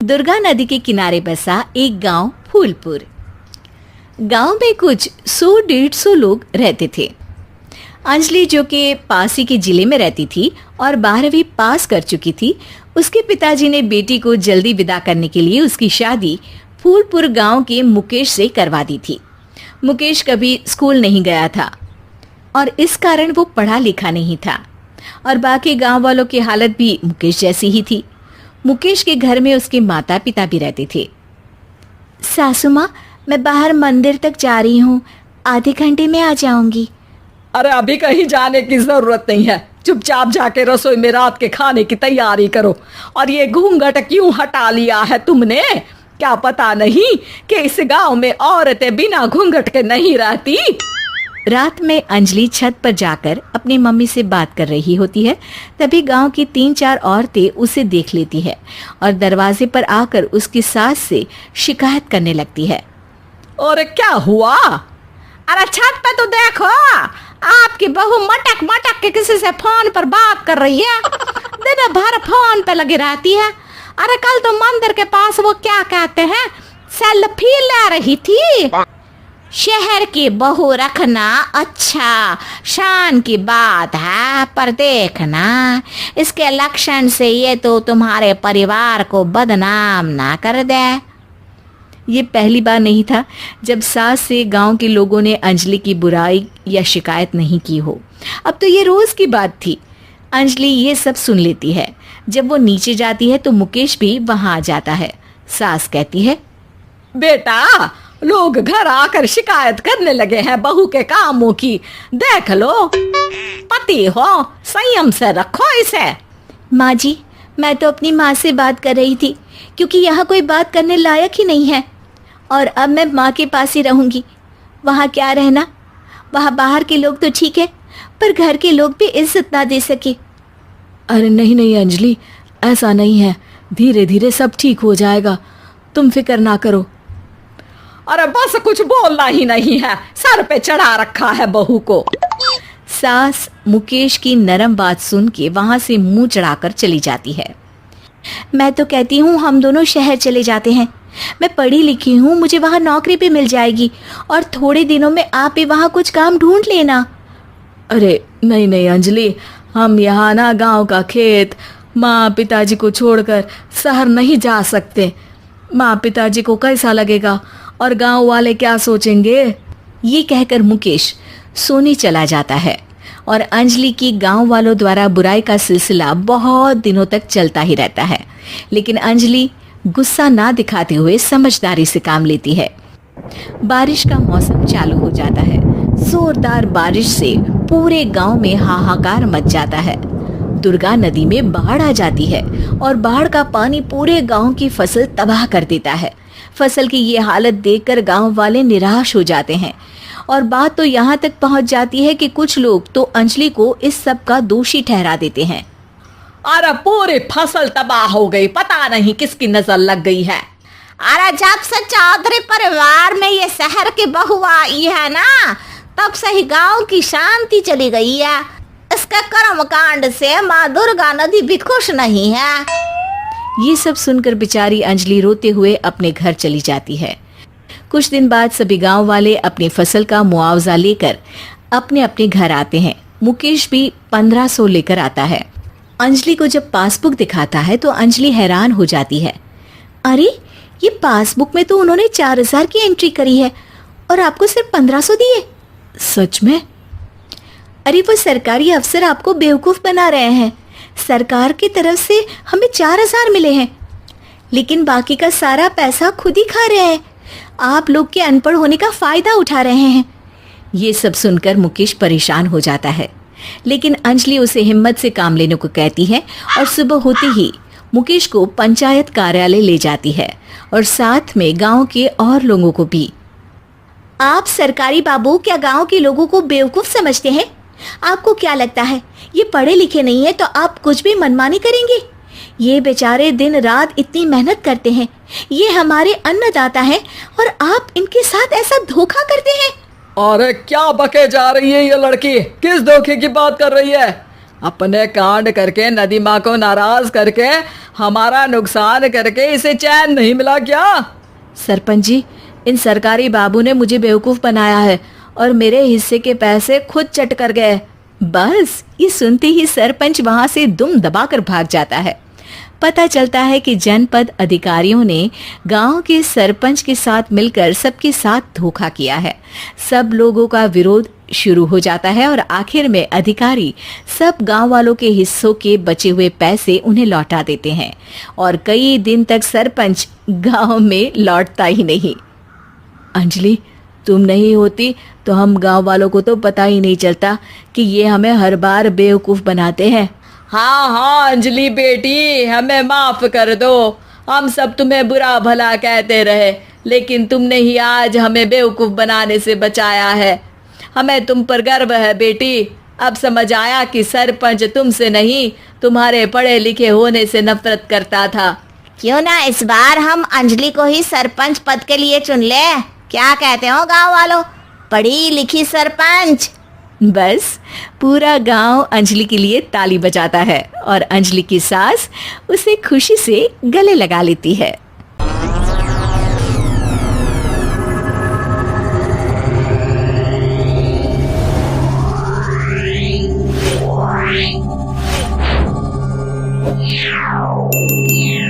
दुर्गा नदी के किनारे बसा एक गांव फूलपुर। गांव में कुछ 100-150 लोग रहते थे। अंजलि, जो कि पास ही के जिले में रहती थी और 12वीं पास कर चुकी थी, उसके पिताजी ने बेटी को जल्दी विदा करने के लिए उसकी शादी फूलपुर गांव के मुकेश से करवा दी थी। मुकेश कभी स्कूल नहीं गया था और इस कारण वो पढ़ा लिखा नहीं था और बाकी गांव वालों की हालत भी मुकेश जैसी ही थी। मुकेश के घर में उसके माता पिता भी रहते थे। सासू माँ, मैं बाहर मंदिर तक जा रही हूँ, आधे घंटे में आ जाऊंगी। अरे अभी कहीं जाने की जरूरत नहीं है, चुपचाप जाके रसोई में रात के खाने की तैयारी करो। और ये घूंघट क्यों हटा लिया है तुमने? क्या पता नहीं कि इस गांव में औरतें बिना घूंघट के नहीं रहती? रात में अंजलि छत पर जाकर अपनी मम्मी से बात कर रही होती है। तभी गांव की 3-4 औरतें उसे देख लेती है और दरवाजे पर आकर उसकी सास से शिकायत करने लगती है। और क्या हुआ? अरे छत पे तो देखो, आपकी बहू मटक मटक के किसी से फोन पर बात कर रही है, दिन भर फोन पे लगी रहती है। अरे कल तो मंदिर के पास वो क्या कहते हैं, सेल्फी ले रही थी। शहर की बहू रखना अच्छा शान की बात है, पर देखना इसके लक्षण से ये तो तुम्हारे परिवार को बदनाम ना कर दे। ये पहली बार नहीं था जब सास से गांव के लोगों ने अंजलि की बुराई या शिकायत नहीं की हो। अब तो ये रोज की बात थी। अंजलि ये सब सुन लेती है। जब वो नीचे जाती है तो मुकेश भी वहां आ जाता है। सास कहती है, बेटा, लोग घर आकर शिकायत करने लगे हैं बहू के कामों की, देख लो। पति हो, संयम से रखो इसे। माँ जी, मैं तो अपनी माँ से बात कर रही थी, क्योंकि यहाँ कोई बात करने लायक ही नहीं है और अब मैं माँ के पास ही रहूंगी। वहाँ क्या रहना, वहाँ बाहर के लोग तो ठीक है, पर घर के लोग भी इज्जत ना दे सके। अरे नहीं नहीं अंजलि, ऐसा नहीं है, धीरे धीरे सब ठीक हो जाएगा, तुम फिक्र ना करो। अरे बस कुछ बोलना ही नहीं है, सर पे चढ़ा रखा है बहू को। सास मुकेश की नरम बात सुन के वहां से मुंह चढ़ाकर चली जाती है। मैं तो कहती हूँ हम दोनों शहर चले जाते हैं। मैं पढ़ी लिखी हूँ, मुझे वहाँ नौकरी भी मिल जाएगी और थोड़े दिनों में आप भी वहाँ कुछ काम ढूंढ लेना। अरे नहीं नहीं अंजलि, हम यहाँ ना गांव का खेत, माँ पिताजी को छोड़कर शहर नहीं जा सकते। माँ पिताजी को कैसा लगेगा और गांव वाले क्या सोचेंगे? ये कहकर मुकेश सोने चला जाता है और अंजलि की गांव वालों द्वारा बुराई का सिलसिला बहुत दिनों तक चलता ही रहता है। लेकिन अंजलि गुस्सा ना दिखाते हुए समझदारी से काम लेती है। बारिश का मौसम चालू हो जाता है। जोरदार बारिश से पूरे गांव में हाहाकार मच जाता है। दुर्गा नदी में बाढ़ आ जाती है और बाढ़ का पानी पूरे गांव की फसल तबाह कर देता है। फसल की ये हालत देखकर गांव वाले निराश हो जाते हैं और बात तो यहाँ तक पहुँच जाती है कि कुछ लोग तो अंजलि को इस सब का दोषी ठहरा देते हैं। अरे पूरी फसल तबाह हो गई, पता नहीं किसकी नजर लग गई है। अरे जब से चौधरी परिवार में ये शहर की बहू आई है ना, तब से ही गांव की शांति चली गई है। इसके कर्म कांड से माँ दुर्गा नदी भी खुश नहीं है। ये सब सुनकर बेचारी अंजलि रोते हुए अपने घर चली जाती है। कुछ दिन बाद सभी गांव वाले अपनी फसल का मुआवजा लेकर अपने अपने घर आते हैं। मुकेश भी 1500 लेकर आता है। अंजलि को जब पासबुक दिखाता है तो अंजलि हैरान हो जाती है। अरे, ये पासबुक में तो उन्होंने 4000 की एंट्री करी है और आपको सिर्फ 1500 दिए। सच में? अरे वो सरकारी अफसर आपको बेवकूफ बना रहे हैं। सरकार की तरफ से हमें 4000 मिले हैं, लेकिन बाकी का सारा पैसा खुद ही खा रहे हैं। आप लोग के अनपढ़ होने का फायदा उठा रहे हैं। ये सब सुनकर मुकेश परेशान हो जाता है, लेकिन अंजलि उसे हिम्मत से काम लेने को कहती है और सुबह होते ही मुकेश को पंचायत कार्यालय ले जाती है और साथ में गांव के और लोगों को भी। आप सरकारी बाबू क्या गांव के लोगों को बेवकूफ समझते हैं? आपको क्या लगता है ये पढ़े लिखे नहीं है तो आप कुछ भी मनमानी करेंगे? ये बेचारे दिन रात इतनी मेहनत करते हैं, ये हमारे अन्नदाता हैं और आप इनके साथ ऐसा धोखा करते हैं। अरे क्या बके जा रही है ये लड़की, किस धोखे की बात कर रही है? अपने कांड करके नदी माँ को नाराज करके हमारा नुकसान करके इसे चैन नहीं मिला क्या? सरपंच जी, इन सरकारी बाबू ने मुझे बेवकूफ बनाया है और मेरे हिस्से के पैसे खुद चट कर गए। बस ये सुनते ही सरपंच वहां से दुम दबाकर भाग जाता है। पता चलता है कि जनपद अधिकारियों ने गांव के सरपंच के साथ मिलकर सबके साथ धोखा किया है। सब लोगों का विरोध शुरू हो जाता है और आखिर में अधिकारी सब गांव वालों के हिस्सों के बचे हुए पैसे उन्हें लौटा देते हैं और कई दिन तक सरपंच गांव में लौटता ही नहीं। अंजलि, तुम नहीं होती तो हम गांव वालों को तो पता ही नहीं चलता कि ये हमें हर बार बेवकूफ बनाते हैं। हाँ हाँ अंजलि बेटी, हमें माफ कर दो। हम सब तुम्हें बुरा भला कहते रहे, लेकिन तुमने ही आज हमें बेवकूफ बनाने से बचाया है। हमें तुम पर गर्व है बेटी। अब समझ आया कि सरपंच तुमसे नहीं, तुम्हारे पढ़े लिखे होने से नफरत करता था। क्यों ना इस बार हम अंजलि को ही सरपंच पद के लिए चुन ले? क्या कहते हो गांव वालों? पढ़ी लिखी सरपंच। बस पूरा गांव अंजलि के लिए ताली बजाता है और अंजलि की सास उसे खुशी से गले लगा लेती है। Yeah.